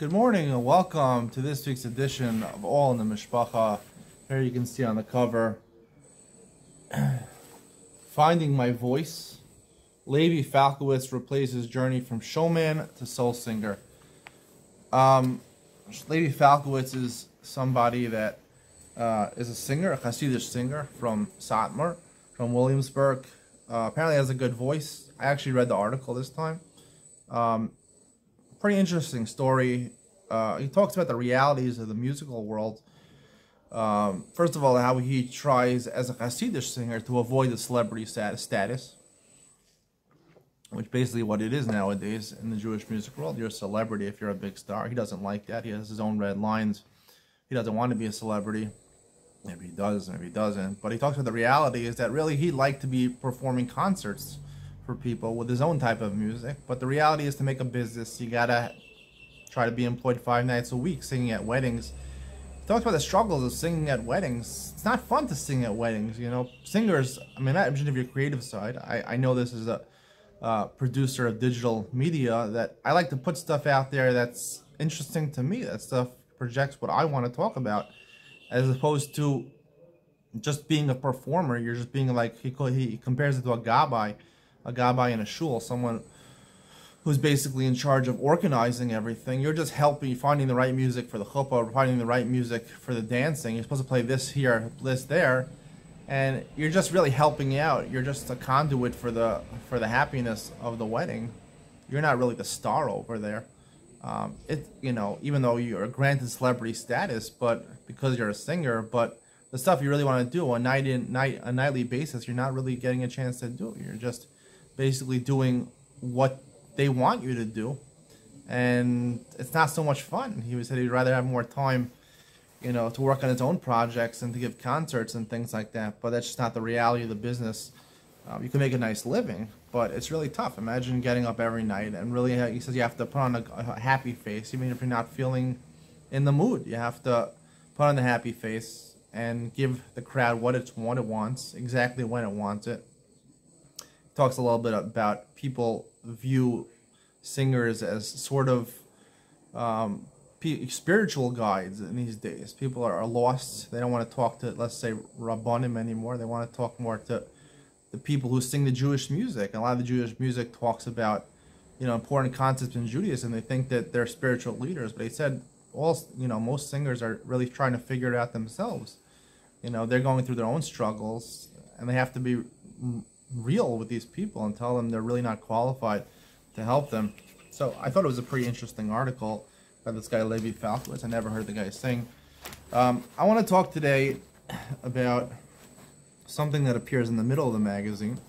Good morning and welcome to this week's edition of All in the Mishpacha. Here you can see on the cover, Finding My Voice. Levi Falkowitz replaces journey from showman to soul singer. Levi Falkowitz is somebody that is a singer, a Hasidic singer from Satmar, from Williamsburg. Apparently has a good voice. I actually read the article this time. Pretty interesting story. He talks about the realities of the musical world. First of all, how he tries as a Hasidic singer to avoid the celebrity status, which basically what it is nowadays in the Jewish music world. You're a celebrity if you're a big star. He doesn't like that. He has his own red lines. He doesn't want to be a celebrity. Maybe he does, maybe he doesn't. But he talks about the reality is that really he'd like to be performing concerts for people with his own type of music. But the reality is, to make a business, you gotta try to be employed 5 nights a week singing at weddings. He talks about the struggles of singing at weddings. It's not fun to sing at weddings, you know. Singers, I mean, imagine if your creative side. I know this is a producer of digital media, that I like to put stuff out there that's interesting to me. That stuff projects what I want to talk about, as opposed to just being a performer. You're just being like, he compares it to a gabbai in a shul, someone who's basically in charge of organizing everything. You're just helping, finding the right music for the chuppah, finding the right music for the dancing. You're supposed to play this here, this there, and you're just really helping out. You're just a conduit for the happiness of the wedding. You're not really the star over there. You know, even though you're granted celebrity status, but because you're a singer, but the stuff you really want to do on a nightly basis, you're not really getting a chance to do. You're just basically doing what they want you to do, and it's not so much fun. He said he'd rather have more time, you know, to work on his own projects and to give concerts and things like that. But that's just not the reality of the business. You can make a nice living, but it's really tough. Imagine getting up every night and really, he says you have to put on a happy face, even if you're not feeling in the mood. You have to put on the happy face and give the crowd what it wants, exactly when it wants it. Talks a little bit about people view singers as sort of spiritual guides in these days. People are lost. They don't want to talk to, let's say, Rabbanim anymore. They want to talk more to the people who sing the Jewish music. And a lot of the Jewish music talks about, you know, important concepts in Judaism. They think that they're spiritual leaders, but he said most singers are really trying to figure it out themselves. You know, they're going through their own struggles, and they have to be real with these people and tell them they're really not qualified to help them. So I thought it was a pretty interesting article by this guy Levi Falkowitz. I never heard the guy sing. I want to talk today about something that appears in the middle of the magazine.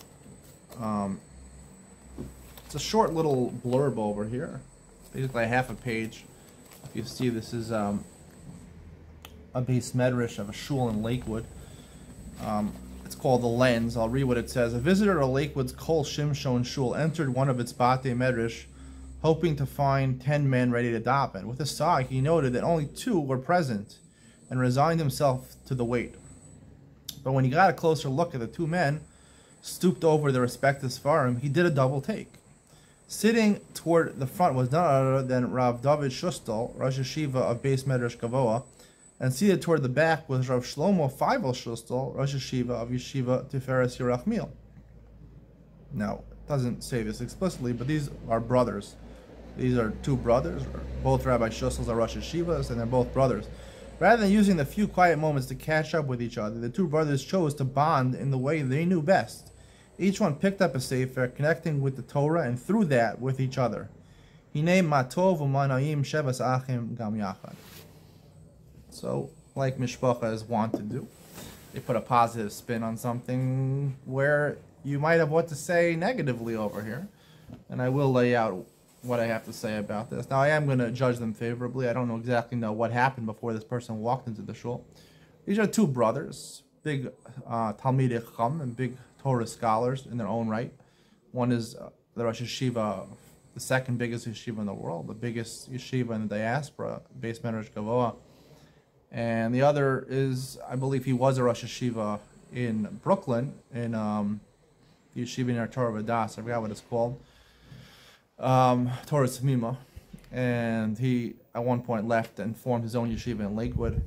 It's a short little blurb over here, basically a half a page. If you see, this is a base medrash of a shul in Lakewood. It's called The Lens. I'll read what it says. A visitor to Lakewood's Kol Shimshon Shul entered one of its Batei Medrash, hoping to find 10 men ready to daven. With a sigh, he noted that only 2 were present and resigned himself to the wait. But when he got a closer look at the 2 men, stooped over their respective svarim, he did a double take. Sitting toward the front was none other than Rav David Shustel, Rosh Yeshiva of Beis Medrash Gavoa, and seated toward the back was Rav Shlomo Feivel Shustel, Rosh Yeshiva of Yeshiva Tiferes Yerachmiel. Now, it doesn't say this explicitly, but these are brothers. These are 2 brothers. Both Rabbi Shustels are Rosh Yeshivas, and they're both brothers. Rather than using the few quiet moments to catch up with each other, the 2 brothers chose to bond in the way they knew best. Each one picked up a sefer, connecting with the Torah, and through that, with each other. Hinei matov u'manayim shevas achim gam yachad. So, like Mishpacha is wont to do, they put a positive spin on something where you might have what to say negatively over here. And I will lay out what I have to say about this. Now, I am going to judge them favorably. I don't exactly know what happened before this person walked into the shul. These are 2 brothers, big Talmidei Chacham and big Torah scholars in their own right. One is the Rosh Yeshiva, the second biggest yeshiva in the world, the biggest yeshiva in the diaspora, Beis Medrash Gavoa. And the other is, I believe he was a Rosh Yeshiva in Brooklyn, in the yeshiva near Torah Vadas. I forgot what it's called. Torah Tzmima. And he at one point left and formed his own yeshiva in Lakewood.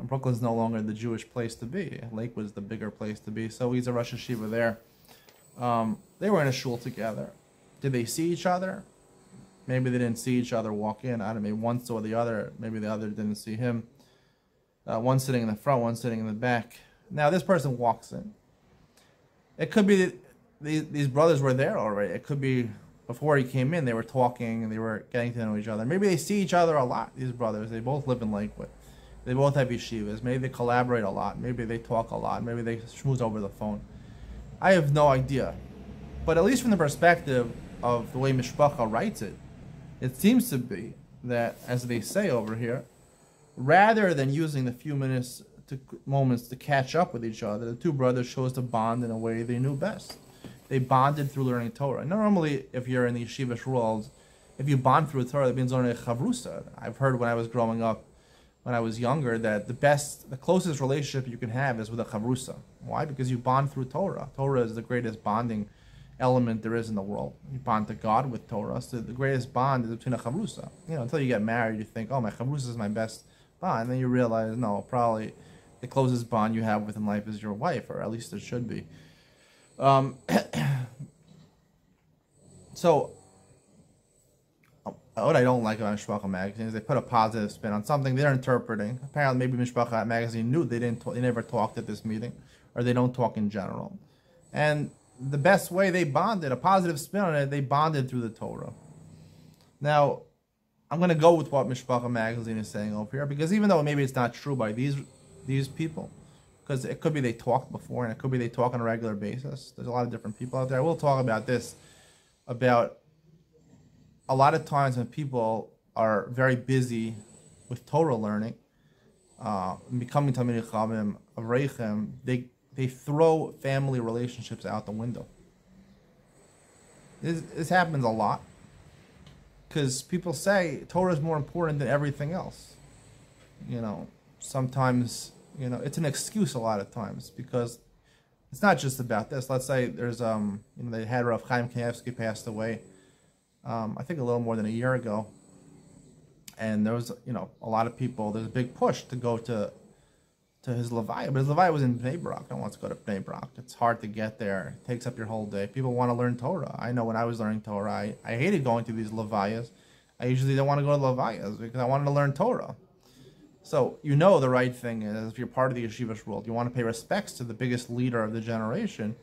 Brooklyn's no longer the Jewish place to be. Lakewood's the bigger place to be. So he's a Rosh Yeshiva there. They were in a shul together. Did they see each other? Maybe they didn't see each other walk in. I don't know, maybe one saw the other. Maybe the other didn't see him. One sitting in the front, one sitting in the back. Now this person walks in. It could be that these brothers were there already. It could be before he came in, they were talking and they were getting to know each other. Maybe they see each other a lot, these brothers. They both live in Lakewood. They both have yeshivas. Maybe they collaborate a lot. Maybe they talk a lot. Maybe they schmooze over the phone. I have no idea. But at least from the perspective of the way Mishpacha writes it, it seems to be that, as they say over here, rather than using the few moments to catch up with each other, the two brothers chose to bond in a way they knew best. They bonded through learning Torah. Normally, if you're in the yeshivish world, if you bond through Torah, that means learning chavrusa. I've heard when I was growing up, when I was younger, that the closest relationship you can have is with a chavrusa. Why? Because you bond through Torah. Torah is the greatest bonding element there is in the world. You bond to God with Torah. So the greatest bond is between a chavrusa. Until you get married, you think, oh, my chavrusa is my best bond. And then you realize, no, probably the closest bond you have within life is your wife, or at least it should be. So, what I don't like about Mishpacha magazine is they put a positive spin on something they're interpreting. Apparently, maybe Mishpacha magazine knew they never talked at this meeting, or they don't talk in general. And the best way they bonded, a positive spin on it, they bonded through the Torah. Now, I'm going to go with what Mishpacha magazine is saying over here, because even though maybe it's not true by these people, because it could be they talked before, and it could be they talk on a regular basis. There's a lot of different people out there. I will talk about this, about a lot of times when people are very busy with Torah learning, becoming Talmidei Chachamim, Avreichem, they throw family relationships out the window. This happens a lot, because people say Torah is more important than everything else. Sometimes, it's an excuse a lot of times, because it's not just about this. Let's say there's, they had Rav Chaim Kanievsky passed away, I think a little more than a year ago. And there was, a lot of people, there's a big push to go to his Levaya. But his Levaya was in Bnei Brak. No one wants to go to Bnei Brak. It's hard to get there. It takes up your whole day. People want to learn Torah. I know when I was learning Torah, I hated going to these Levayas. I usually don't want to go to Levayas because I wanted to learn Torah. So, the right thing is, if you're part of the yeshivish world, you want to pay respects to the biggest leader of the generation,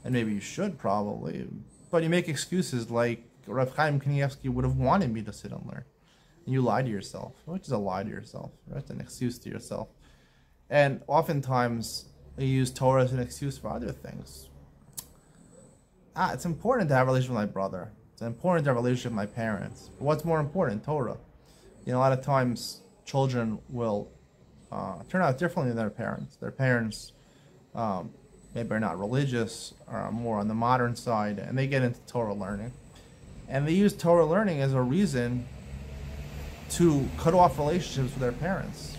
and maybe you should probably, but you make excuses like Rav Chaim Kanievsky would have wanted me to sit and learn. And you lie to yourself, which is a lie to yourself, right? It's an excuse to yourself. And oftentimes, you use Torah as an excuse for other things. It's important to have a relationship with my brother. It's important to have a relationship with my parents. But what's more important? Torah. A lot of times, children will turn out differently than their parents. Their parents maybe are not religious, or are more on the modern side, and they get into Torah learning. And they use Torah learning as a reason to cut off relationships with their parents.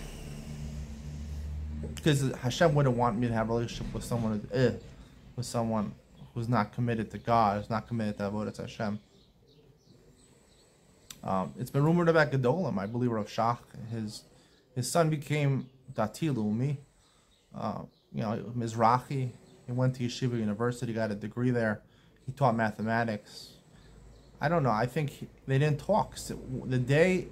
Because Hashem wouldn't want me to have a relationship with someone who's not committed to God, who's not committed to Avodas Hashem. It's been rumored about Gedolim. I believe Rav Shach, his son became Dati Leumi, Mizrahi. He went to Yeshiva University, got a degree there. He taught mathematics. I don't know. I think they didn't talk. So the day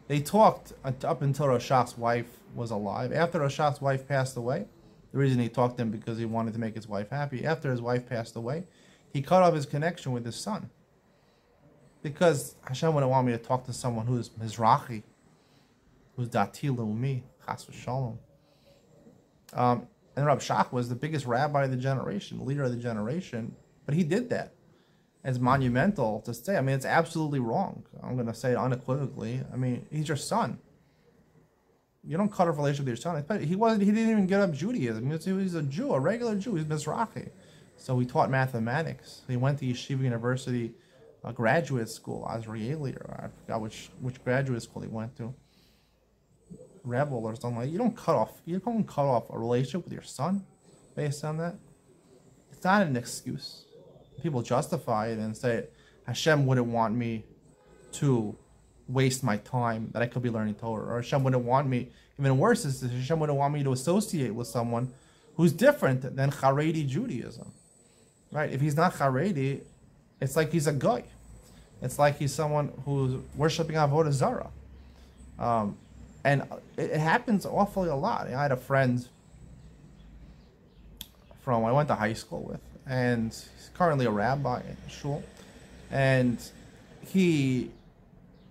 they talked up until Rav Shach's wife was alive. After Rav Shach's wife passed away, the reason he talked to him because he wanted to make his wife happy. After his wife passed away, he cut off his connection with his son. Because Hashem wouldn't want me to talk to someone who's Mizrahi, who's Dati Leumi, Chas v'Shalom. And Rav Shach was the biggest rabbi of the generation, the leader of the generation, but he did that. It's monumental to say. It's absolutely wrong. I'm going to say it unequivocally. He's your son. You don't cut off a relationship with your son. He didn't even get up Judaism. He was a Jew, a regular Jew. He's Mizrahi. So he taught mathematics. He went to Yeshiva University, a graduate school, Azrieli, or I forgot which graduate school he went to. Rebel or something like that. You don't cut off a relationship with your son based on that. It's not an excuse. People justify it and say Hashem wouldn't want me to waste my time that I could be learning Torah. Or Hashem wouldn't want me, even worse is Hashem wouldn't want me to associate with someone who's different than Haredi Judaism. Right? If he's not Haredi, it's like he's a guy. It's like he's someone who's worshiping Avodah Zarah. And it happens awfully a lot. I had a friend I went to high school with, and he's currently a rabbi in shul, and he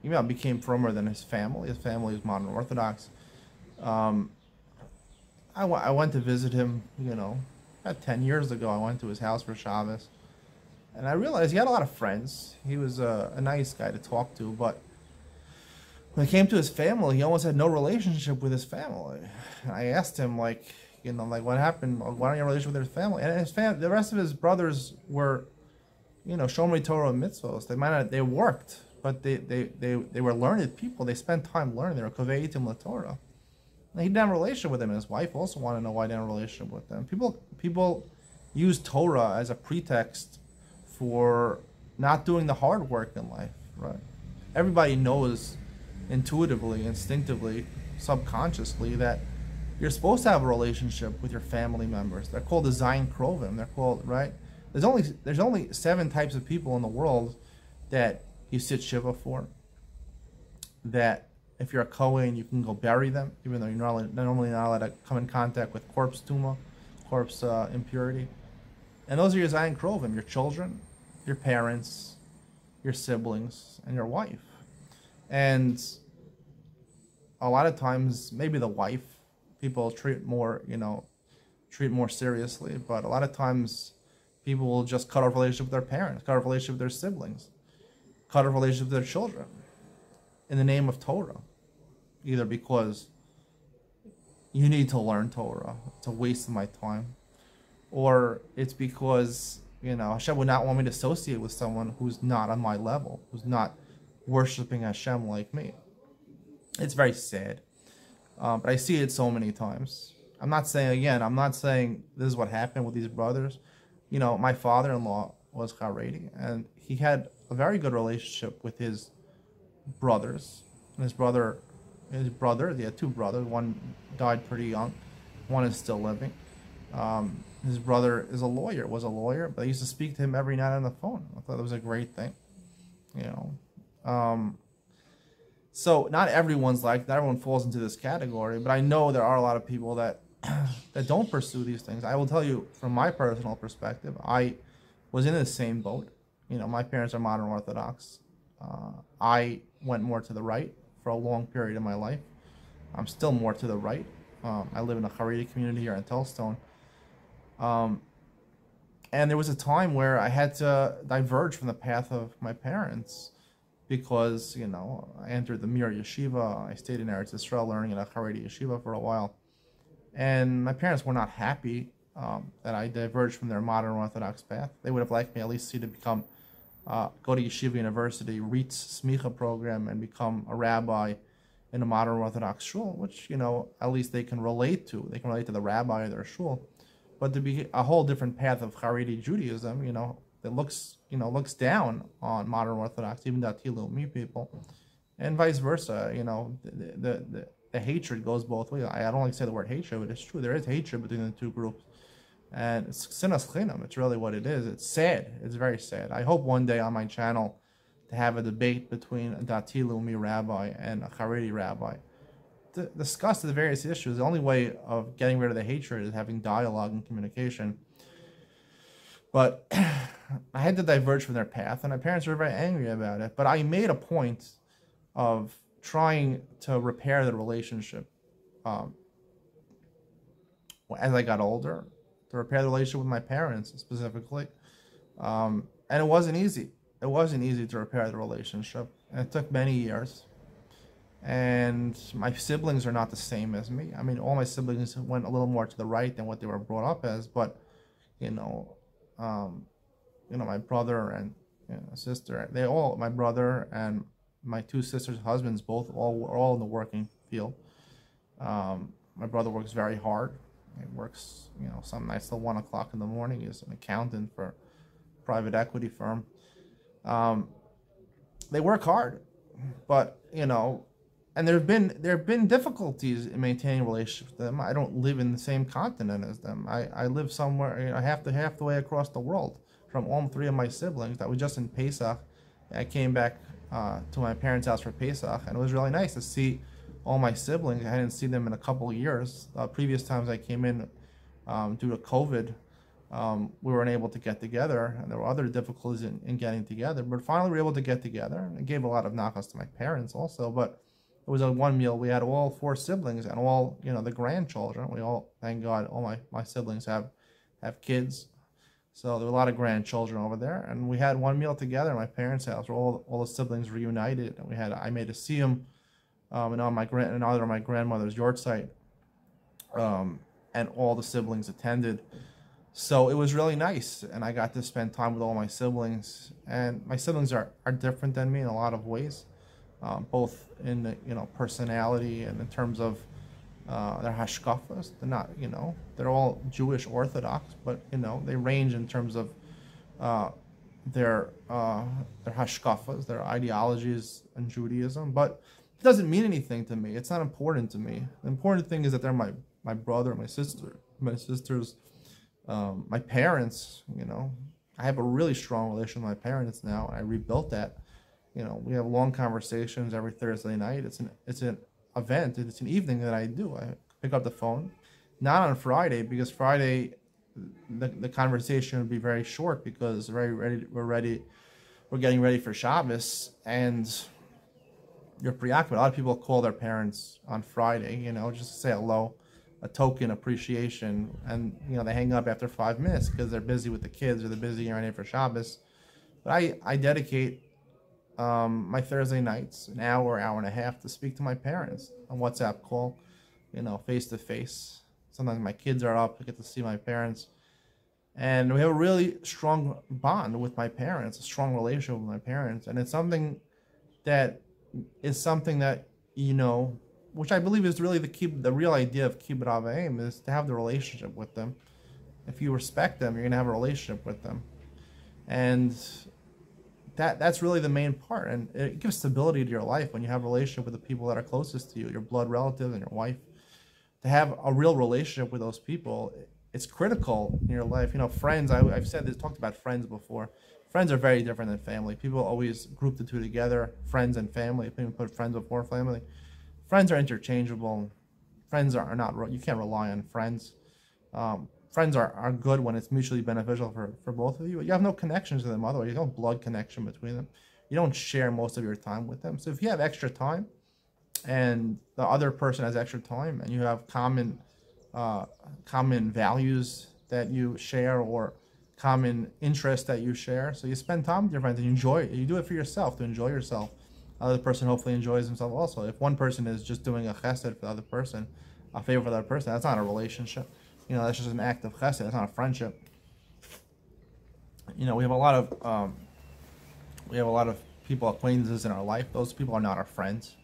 became firmer than his family. His family is modern Orthodox. I went to visit him, about 10 years ago. I went to his house for Shabbos, and I realized he had a lot of friends. He was a nice guy to talk to, but when it came to his family, he almost had no relationship with his family. And I asked him, what happened? Why don't you have a relationship with his family? And the rest of his brothers were, Shomrei Torah and mitzvos. They worked, but they were learned people. They spent time learning. They were koveitim l'Torah. And he didn't have a relationship with him. And his wife also wanted to know why he didn't have a relationship with them. People use Torah as a pretext for not doing the hard work in life, right? Everybody knows intuitively, instinctively, subconsciously that you're supposed to have a relationship with your family members. They're called the Zayin Krovim. They're called, right? There's only 7 types of people in the world that you sit shiva for. That if you're a Kohen, you can go bury them, even though you're normally not allowed to come in contact with corpse tuma, corpse impurity. And those are your Zayin Krovim, your children, your parents, your siblings, and your wife. And a lot of times, maybe the wife, people treat more seriously. But a lot of times, people will just cut off relationship with their parents, cut off relationship with their siblings, cut off relationship with their children, in the name of Torah, either because you need to learn Torah, it's a waste of my time, or it's because Hashem would not want me to associate with someone who's not on my level, who's not worshiping Hashem like me. It's very sad, but I see it so many times. I'm not saying this is what happened with these brothers. My father-in-law was Haredi, and he had a very good relationship with his brothers. And his brother, he had 2 brothers. One died pretty young. One is still living. His brother was a lawyer, but I used to speak to him every night on the phone. I thought it was a great thing, So not everyone's not everyone falls into this category, but I know there are a lot of people that don't pursue these things. I will tell you from my personal perspective, I was in the same boat. My parents are modern Orthodox. I went more to the right for a long period of my life. I'm still more to the right. I live in a Haredi community here in Telstone. And there was a time where I had to diverge from the path of my parents because, I entered the Mir Yeshiva. I stayed in Eretz Yisrael learning at a Haredi Yeshiva for a while. And my parents were not happy that I diverged from their modern Orthodox path. They would have liked me at least to become, go to Yeshiva University, REIT's Smicha program, and become a rabbi in a modern Orthodox shul, which, at least they can relate to. They can relate to the rabbi of their shul. But to be a whole different path of Haredi Judaism, that looks down on modern Orthodox, even Dati Leumi people, and vice versa. The hatred goes both ways. I don't like to say the word hatred, but it's true. There is hatred between the 2 groups, and it's sinas chinam. It's really what it is. It's sad. It's very sad. I hope one day on my channel to have a debate between a Dati Leumi rabbi and a Haredi rabbi to discuss the various issues. The only way of getting rid of the hatred is having dialogue and communication. But I had to diverge from their path, and my parents were very angry about it. But I made a point of trying to repair the relationship as I got older, to repair the relationship with my parents specifically. And it wasn't easy. It wasn't easy to repair the relationship. And it took many years. And my siblings are not the same as me. I mean, all my siblings went a little more to the right than what they were brought up as. But, my brother and sister, my brother and my 2 sisters' husbands were all in the working field. My brother works very hard. He works, some nights till 1 o'clock in the morning. He's an accountant for a private equity firm. They work hard. But and there have been difficulties in maintaining relationships with them. I don't live in the same continent as them. I live somewhere, half the way across the world from all three of my siblings. That was just in Pesach. I came back to my parents' house for Pesach, and it was really nice to see all my siblings. I hadn't seen them in a couple of years. Previous times I came in, due to COVID, we weren't able to get together, and there were other difficulties in getting together. But finally, we were able to get together. It gave a lot of knockoffs to my parents also, but it was a one meal. We had all four siblings and all, the grandchildren. We all, thank God, all my siblings have kids. So there were a lot of grandchildren over there. And we had one meal together at my parents' house where all the siblings reunited. And I made a siyum, and on another of my grandmother's yahrzeit. And all the siblings attended. So it was really nice. And I got to spend time with all my siblings. And my siblings are different than me in a lot of ways. Both in personality and in terms of their hashkafas. They're not, they're all Jewish Orthodox, but they range in terms of their hashkafas, their ideologies in Judaism. But it doesn't mean anything to me. It's not important to me. The important thing is that they're my brother, my sisters, my parents. I have a really strong relation with my parents now, and I rebuilt that. We have long conversations every Thursday night. It's an event. It's an evening that I do. I pick up the phone, not on Friday, because Friday the conversation would be very short because we're getting ready for Shabbos, and you're preoccupied. A lot of people call their parents on Friday, just to say hello, a token appreciation, and they hang up after 5 minutes because they're busy with the kids or they're busy getting ready for Shabbos. But I dedicate my Thursday nights, an hour and a half, to speak to my parents on WhatsApp call, face to face. Sometimes my kids are up, I get to see my parents. And we have a really strong bond with my parents, a strong relationship with my parents. And it's something that which I believe is really the real idea of kibbud av v'em, is to have the relationship with them. If you respect them, you're going to have a relationship with them. And that's really the main part, and it gives stability to your life when you have a relationship with the people that are closest to you, your blood relatives and your wife. To have a real relationship with those people, it's critical in your life. Friends, I've said this, talked about friends before. Friends are very different than family. People always group the two together, friends and family. People put friends before family. Friends are interchangeable. Friends are not, you can't rely on friends. Friends are good when it's mutually beneficial for both of you. But you have no connections to them otherwise. You have no blood connection between them. You don't share most of your time with them. So if you have extra time and the other person has extra time and you have common values that you share or common interests that you share, so you spend time with your friends and you enjoy it. You do it for yourself, to enjoy yourself. The other person hopefully enjoys himself also. If one person is just doing a chesed for the other person, a favor for the other person, that's not a relationship. That's just an act of chesed. It's not a friendship. We have a lot of people, acquaintances in our life. Those people are not our friends.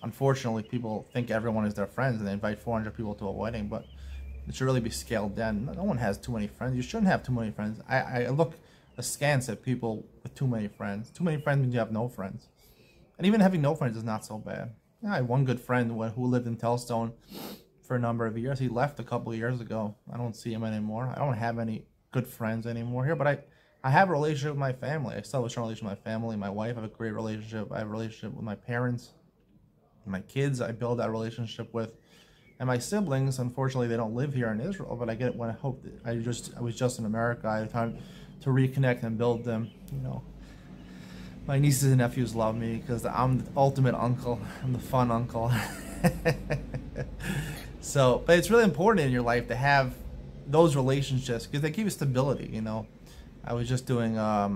Unfortunately, people think everyone is their friends and they invite 400 people to a wedding, but it should really be scaled down. No one has too many friends. You shouldn't have too many friends. I look askance at people with too many friends. Too many friends means you have no friends. And even having no friends is not so bad. I had one good friend who lived in Telstone for a number of years. He left a couple of years ago. I don't see him anymore. I don't have any good friends anymore here, but I have a relationship with my family. I still have a strong relationship with my family. My wife, I have a great relationship. I have a relationship with my parents. My kids, I build that relationship with. And my siblings, unfortunately, they don't live here in Israel, but I get it when I was just in America. I had time to reconnect and build them. My nieces and nephews love me because I'm the ultimate uncle. I'm the fun uncle. But it's really important in your life to have those relationships because they give you stability. I was just doing, I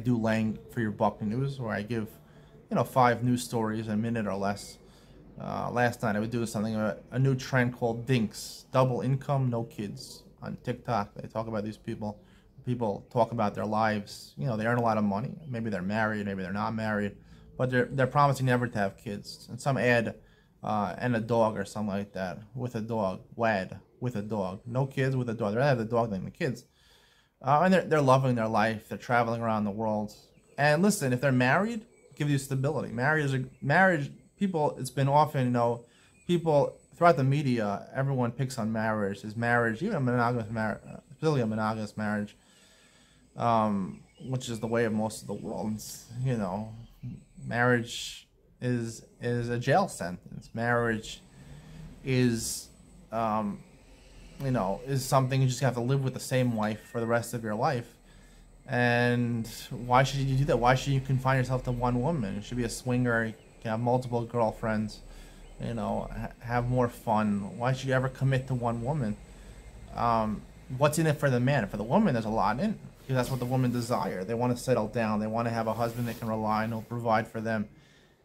do Lang for Your Buck News, where I give, 5 news stories in a minute or less. Last night I was doing something about a new trend called Dinks, double income, no kids. On TikTok, they talk about these people. People talk about their lives. They earn a lot of money. Maybe they're married, maybe they're not married, but they're promising never to have kids. And some ad, and a dog or something like that, with a dog, wad, with a dog. No kids, with a dog. They'd rather have the dog than the kids. And they're loving their life. They're traveling around the world. And listen, if they're married, gives you stability. Marriage. People. It's been often, people throughout the media. Everyone picks on marriage. Is marriage, even a monogamous marriage, really a monogamous marriage, which is the way of most of the world. Marriage is a jail sentence. Marriage is is something you just have to live with the same wife for the rest of your life. And why should you do that? Why should you confine yourself to one woman? You should be a swinger. You can have multiple girlfriends. Have more fun. Why should you ever commit to one woman? What's in it for the man? For the woman, there's a lot in it, because that's what the woman desire. They want to settle down. They want to have a husband they can rely on, who'll provide for them,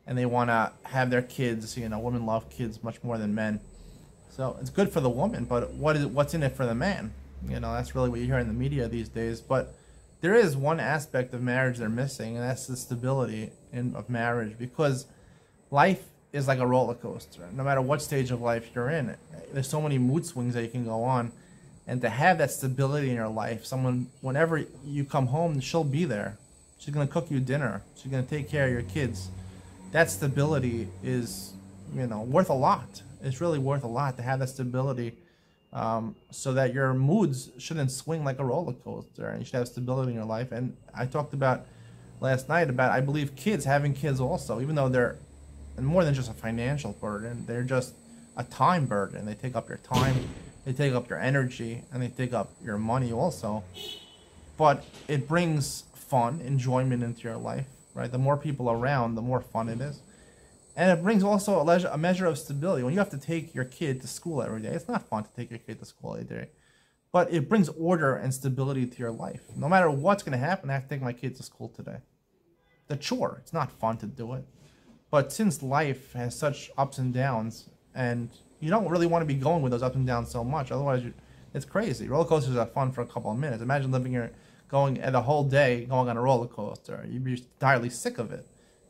and they want to have their kids. Women love kids much more than men. So it's good for the woman, but what's in it for the man? That's really what you hear in the media these days. But there is one aspect of marriage they're missing, and that's the stability of marriage, because life is like a roller coaster. No matter what stage of life you're in, there's so many mood swings that you can go on, and to have that stability in your life, someone, whenever you come home, she'll be there. She's going to cook you dinner. She's going to take care of your kids. That stability is, worth a lot. It's really worth a lot to have that stability, so that your moods shouldn't swing like a roller coaster, and you should have stability in your life. And I talked about last night about, I believe, having kids also, even though they're more than just a financial burden, they're just a time burden. They take up your time, they take up your energy, and they take up your money also. But it brings fun, enjoyment into your life, right? The more people around, the more fun it is. And it brings also a measure of stability. When you have to take your kid to school every day, it's not fun to take your kid to school every day. But it brings order and stability to your life. No matter what's going to happen, I have to take my kid to school today. The chore, it's not fun to do it. But since life has such ups and downs, and you don't really want to be going with those ups and downs so much, otherwise it's crazy. Roller coasters are fun for a couple of minutes. Imagine going the whole day going on a roller coaster. You'd be entirely sick of it.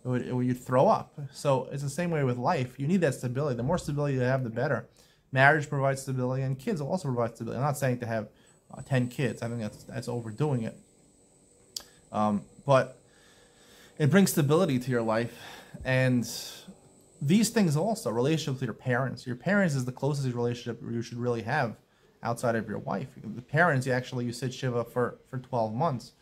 You'd throw up. So it's the same way with life. You need that stability. The more stability you have, the better. Marriage provides stability, and kids also provide stability. I'm not saying to have 10 kids. I think that's overdoing it. But it brings stability to your life. And these things also, relationships with your parents. Your parents is the closest relationship you should really have outside of your wife. The parents, you sit Shiva for 12 months.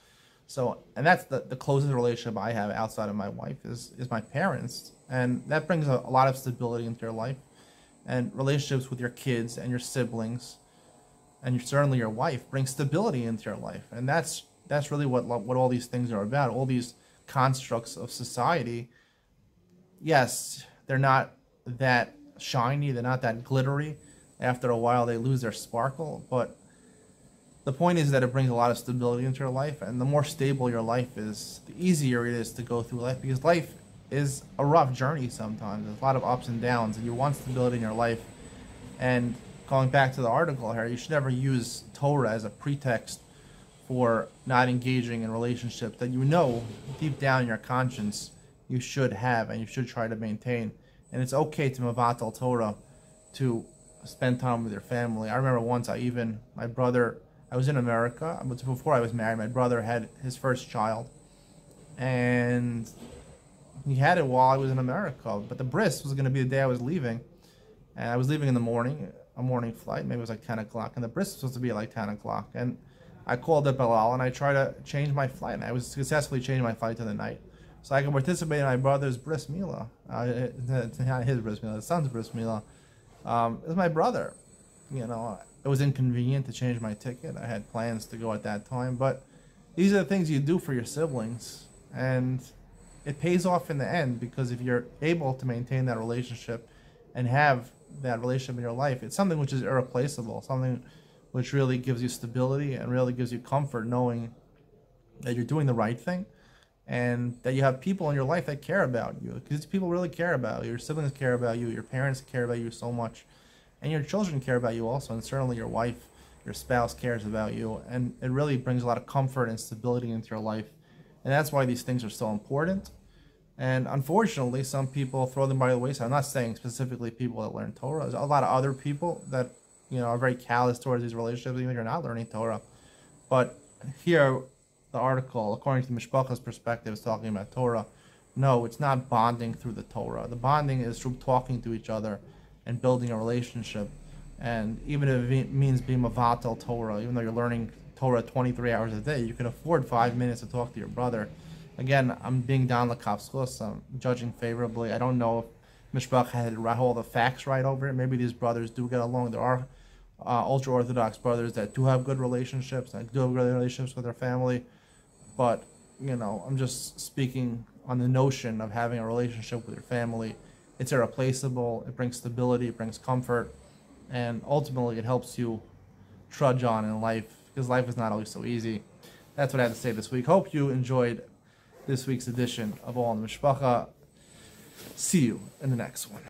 So, and that's the closest relationship I have outside of my wife is my parents. And that brings a lot of stability into your life. And relationships with your kids and your siblings, and certainly your wife, bring stability into your life. And that's really what all these things are about. All these constructs of society, yes, they're not that shiny, they're not that glittery. After a while, they lose their sparkle. But the point is that it brings a lot of stability into your life, and the more stable your life is, the easier it is to go through life, because life is a rough journey sometimes. There's a lot of ups and downs, and you want stability in your life. And going back to the article here, you should never use Torah as a pretext for not engaging in relationships that deep down in your conscience you should have and you should try to maintain. And it's okay to mevatel Torah, to spend time with your family. I remember once I was in America, but before I was married, my brother had his first child, and he had it while I was in America. But the bris was going to be the day I was leaving, and I was leaving in the morning, a morning flight, maybe it was like 10 o'clock, and the bris was supposed to be at like 10 o'clock. And I called up Bilal, and I tried to change my flight, and I was successfully changing my flight to the night, so I could participate in my brother's bris milah. It's not his bris milah, his son's bris milah. It was my brother. It was inconvenient to change my ticket. I had plans to go at that time, but these are the things you do for your siblings, and it pays off in the end, because if you're able to maintain that relationship and have that relationship in your life, it's something which is irreplaceable, something which really gives you stability and really gives you comfort knowing that you're doing the right thing, and that you have people in your life that care about you, because people really care about you. Your siblings care about you, your parents care about you so much, and your children care about you also, and certainly your wife, your spouse cares about you, and it really brings a lot of comfort and stability into your life. And that's why these things are so important. And unfortunately, some people throw them by the wayside. I'm not saying specifically people that learn Torah. There's a lot of other people that are very callous towards these relationships, even if you're not learning Torah. But here, the article, according to Mishpacha's perspective, is talking about Torah. No, it's not bonding through the Torah. The bonding is through talking to each other and building a relationship. And even if it means being mavatal Torah, even though you're learning Torah 23 hours a day, you can afford 5 minutes to talk to your brother. Again, I'm being down the kapskos. I'm judging favorably. I don't know if Mishpacha had all the facts right over it. Maybe these brothers do get along. There are ultra-Orthodox brothers that do have good relationships, that do have good relationships with their family. But, I'm just speaking on the notion of having a relationship with your family. It's irreplaceable. It brings stability. It brings comfort. And ultimately, it helps you trudge on in life, because life is not always so easy. That's what I had to say this week. Hope you enjoyed this week's edition of All in the Mishpacha. See you in the next one.